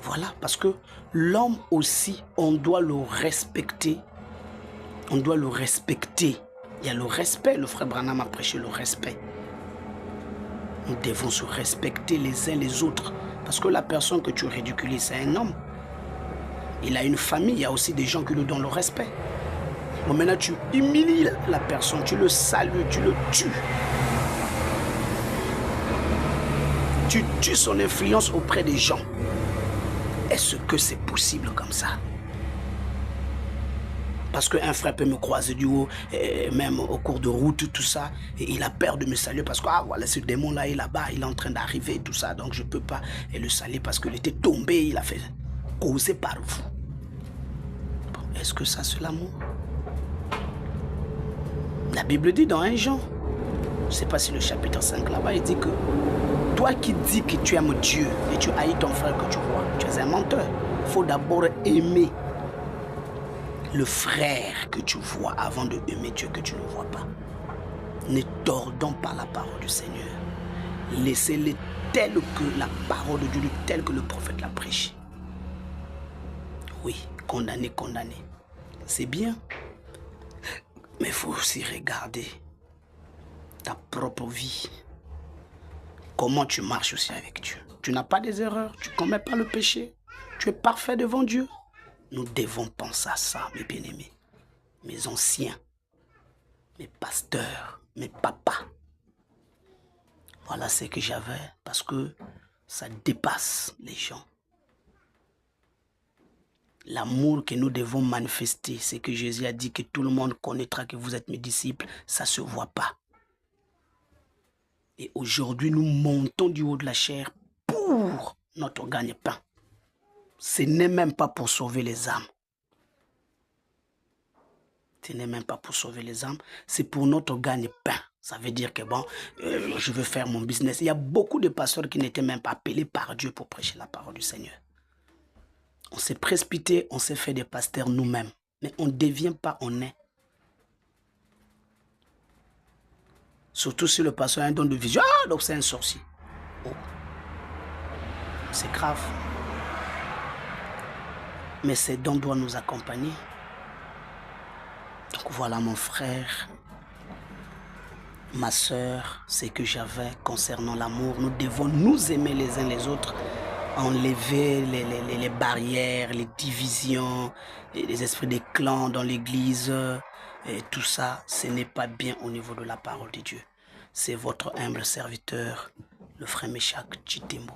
Voilà, parce que l'homme aussi, on doit le respecter. On doit le respecter. Il y a le respect, le frère Branham a prêché le respect. Nous devons se respecter les uns les autres. Parce que la personne que tu ridiculises, c'est un homme. Il a une famille, il y a aussi des gens qui lui donnent le respect. Bon, maintenant, tu humilies la personne, tu le salues, tu le tues. Tu tues son influence auprès des gens. Est-ce que c'est possible comme ça? Parce qu'un frère peut me croiser du haut, et même au cours de route, tout ça, et il a peur de me saluer parce que, ah voilà, ce démon-là est là-bas, il est en train d'arriver, tout ça, donc je ne peux pas le saluer parce qu'il était tombé, il a fait causer par vous. Bon, est-ce que ça, c'est l'amour? La Bible dit dans 1 Jean, je ne sais pas si le chapitre 5 là-bas, il dit que toi qui dis que tu aimes Dieu et tu haïs ton frère que tu vois, tu es un menteur. Il faut d'abord aimer le frère que tu vois avant de aimer Dieu que tu ne vois pas. Ne tordons pas la parole du Seigneur. Laissez-le tel que la parole de Dieu, tel que le prophète l'a prêché. Oui, condamner, condamner. C'est bien. Mais il faut aussi regarder ta propre vie. Comment tu marches aussi avec Dieu. Tu n'as pas des erreurs, tu ne commets pas le péché. Tu es parfait devant Dieu. Nous devons penser à ça, mes bien-aimés, mes anciens, mes pasteurs, mes papas. Voilà ce que j'avais parce que ça dépasse les gens. L'amour que nous devons manifester, c'est que Jésus a dit que tout le monde connaîtra que vous êtes mes disciples, ça ne se voit pas. Et aujourd'hui, nous montons du haut de la chair pour notre gagne-pain. Ce n'est même pas pour sauver les âmes. Ce n'est même pas pour sauver les âmes, c'est pour notre gagne-pain. Ça veut dire que bon, je veux faire mon business. Il y a beaucoup de pasteurs qui n'étaient même pas appelés par Dieu pour prêcher la parole du Seigneur. On s'est précipité, on s'est fait des pasteurs nous-mêmes. Mais on ne devient pas, on est. Surtout si le pasteur a un don de vision. Ah, donc c'est un sorcier. Oh. C'est grave. Mais ces dons doivent nous accompagner. Donc voilà mon frère, ma soeur, ce que j'avais concernant l'amour. Nous devons nous aimer les uns les autres, enlever les barrières, les divisions, les esprits des clans dans l'église. Et tout ça, ce n'est pas bien au niveau de la parole de Dieu. C'est votre humble serviteur, le frère Meshach Chitembo.